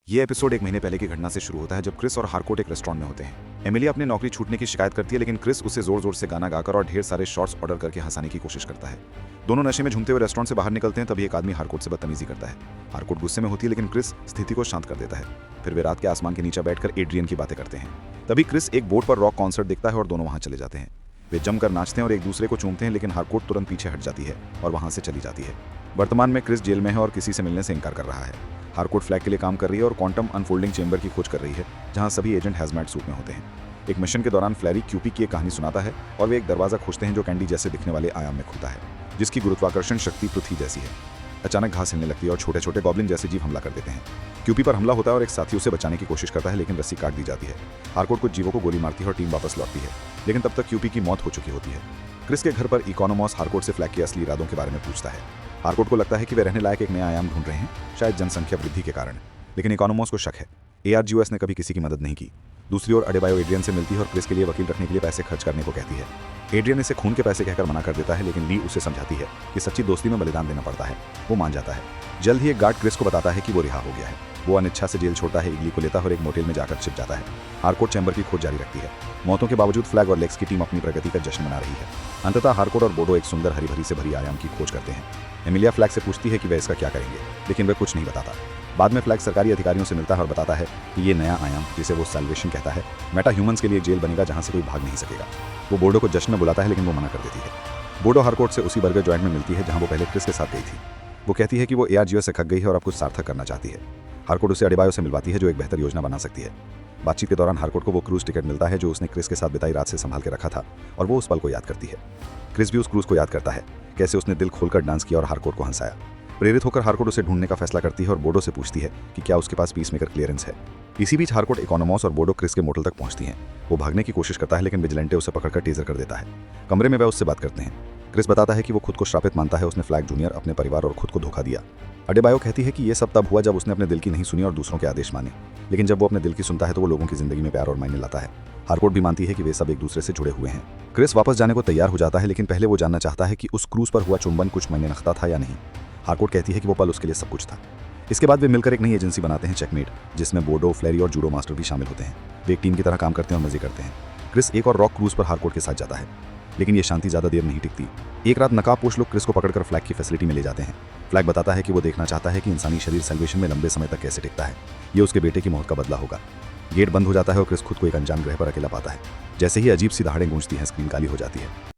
ये एपिसोड एक महीने पहले की घटना से शुरू होता है जब क्रिस और हारकोट एक रेस्टोरेंट में होते हैं। एमिलिया अपनी नौकरी छूटने की शिकायत करती है, लेकिन क्रिस उसे जोर जोर से गाना गाकर और ढेर सारे शॉट्स ऑर्डर करके हंसाने की कोशिश करता है। दोनों नशे में झूमते हुए रेस्टोरेंट से बाहर निकलते हैं, तभी एक आदमी हारकोट से बदतमीजी करता है। हारकोट गुस्से में होती है, लेकिन क्रिस स्थिति को शांत कर देता है। फिर वे रात के आसमान के नीचे बैठकर एड्रियन की बातें करते हैं। तभी क्रिस एक बोट पर रॉक कॉन्सर्ट देखता है और दोनों वहां चले जाते हैं। वे जमकर नाचते हैं और एक दूसरे को चूमते हैं, लेकिन हारकोट तुरंत पीछे हट जाती है और वहां से चली जाती है। वर्तमान में क्रिस जेल में है और किसी से मिलने से इनकार कर रहा है। हारकोट फ्लैग के लिए काम कर रही है और क्वांटम अनफोल्डिंग चेंबर की खोज कर रही है, जहां सभी एजेंट हैजमैट सूट में होते हैं। एक मिशन के दौरान फ्लैरी क्यूपी की एक कहानी सुनाता है और वे एक दरवाजा खोजते हैं जो कैंडी जैसे दिखने वाले आयाम में खुलता है, जिसकी गुरुत्वाकर्षण शक्ति पृथ्वी जैसी है। अचानक घास हिलने लगती है और छोटे छोटे गॉब्लिन जैसे जीव हमला कर देते हैं। क्यूपी पर हमला होता है और एक साथी उसे बचाने की कोशिश करता है, लेकिन रस्सी काट दी जाती है। हारकोट कुछ जीवों को गोली मारती है और टीम वापस लौटती है, लेकिन तब तक क्यूपी की मौत हो चुकी होती है। क्रिस के घर पर इकोनोमॉस हारकोट से फ्लैग के असली इरादों के बारे में पूछता है। हारकोट को लगता है कि वे रहने लायक एक नया आयाम ढूंढ रहे हैं, शायद जनसंख्या वृद्धि के कारण, लेकिन इकोनोमॉस को शक है। ARGOS ने कभी किसी की मदद नहीं की। दूसरी ओर अडेबायो एड्रियन से मिलती है और क्रिस के लिए वकील रखने के लिए पैसे खर्च करने को कहती है। एड्रियन इसे खून के पैसे कहकर मना कर देता है, लेकिन ली उसे समझाती है कि सच्ची दोस्ती में बलिदान देना पड़ता है। वो मान जाता है। जल्द ही एक गार्ड क्रिस को बताता है कि वो रिहा हो गया है। वो अनिच्छा से जेल छोड़ता है, इगली को लेता है और एक मोटेल में जाकर छिप जाता है। हारकोट चैम्बर की खोज जारी रखती है। मौतों के बावजूद फ्लैग और लेक्स की टीम अपनी प्रगति का जश्न मना रही है। अंततः हारकोट और बोडो एक सुंदर हरी भरी से भरी आयाम की खोज करते हैं। एमिलिया फ्लैग से पूछती है कि वे इसका क्या करेंगे, लेकिन वह कुछ नहीं बताता। बाद में फ्लैग सरकारी अधिकारियों से मिलता है और बताता है कि ये नया आयाम, जिसे वो सैल्वेशन कहता है, मेटा ह्यूमंस के लिए जेल बनेगा जहां से कोई भाग नहीं सकेगा। वो बोडो को जश्न में बुलाता है, लेकिन वो मना कर देती है। बोडो हारकोट से उसी बर्गर जॉइंट में मिलती है जहां वो पहले क्रिस के साथ गई थी। वो कहती है कि वो ARGOS से खक गई है और अब कुछ सार्थक करना चाहती है। हारकोट उसे अडेबायो से मिलवाती है, जो एक बेहतर योजना बना सकती है। बातचीत के दौरान हारकोट को वो क्रूज टिकट मिलता है जो उसने क्रिस के साथ बिताई रात से संभाल के रखा था, और वो उस पल को याद करती है। क्रिस भी उस क्रूज को याद करता है, कैसे उसने दिल खोलकर डांस किया और हारकोट को हंसाया। प्रेरित होकर हारकोट उसे ढूंढने का फैसला करती है और बोडो से पूछती है कि क्या उसके पास पीसमेकर क्लियरेंस है। इसी बीच हारकोट, इकोनोमॉस और बोडो क्रिस के मोटल तक पहुंचती हैं। वो भागने की कोशिश करता है, लेकिन विजिलेंटे उसे पकड़कर टेजर कर देता है। कमरे में वह उससे बात करते हैं। क्रिस बताता है कि वो खुद को श्रापित मानता है, उसने फ्लैग जूनियर, अपने परिवार और खुद को धोखा दिया। अडेबायो कहती है कि ये सब तब हुआ जब उसने अपने दिल की नहीं सुनी और दूसरों के आदेश माने, लेकिन जब वो अपने दिल की सुनता है तो वो लोगों की जिंदगी में प्यार और मायने लाता है। हारकोट भी मानती है कि वे सब एक दूसरे से जुड़े हुए हैं। क्रिस वापस जाने को तैयार हो जाता है, लेकिन पहले वो जानना चाहता है कि उस क्रूज पर हुआ चुंबन कुछ मायने रखता था या नहीं। हारकोट कहती है कि वो पल उसके लिए सब कुछ था। इसके बाद वे मिलकर एक नई एजेंसी बनाते हैं, चेकमेट, जिसमें बोडो, फ्लैरी और जूडो मास्टर भी शामिल होते हैं। वे एक टीम की तरह काम करते हैं और मजे करते हैं। क्रिस एक और रॉक क्रूज पर हारकोट के साथ जाता है, लेकिन ये शांति ज़्यादा देर नहीं टिकती। एक रात नकाबपोश लोग क्रिस को पकड़कर फ्लैग की फैसिलिटी में ले जाते हैं। फ्लैग बताता है कि वो देखना चाहता है कि इंसानी शरीर सैल्वेशन में लंबे समय तक कैसे टिकता है। ये उसके बेटे की मौत का बदला होगा। गेट बंद हो जाता है और क्रिस खुद को एक अनजान ग्रह पर अकेला पाता है। जैसे ही अजीब सी दहाड़ें गूंजती हैं, स्क्रीन काली हो जाती है।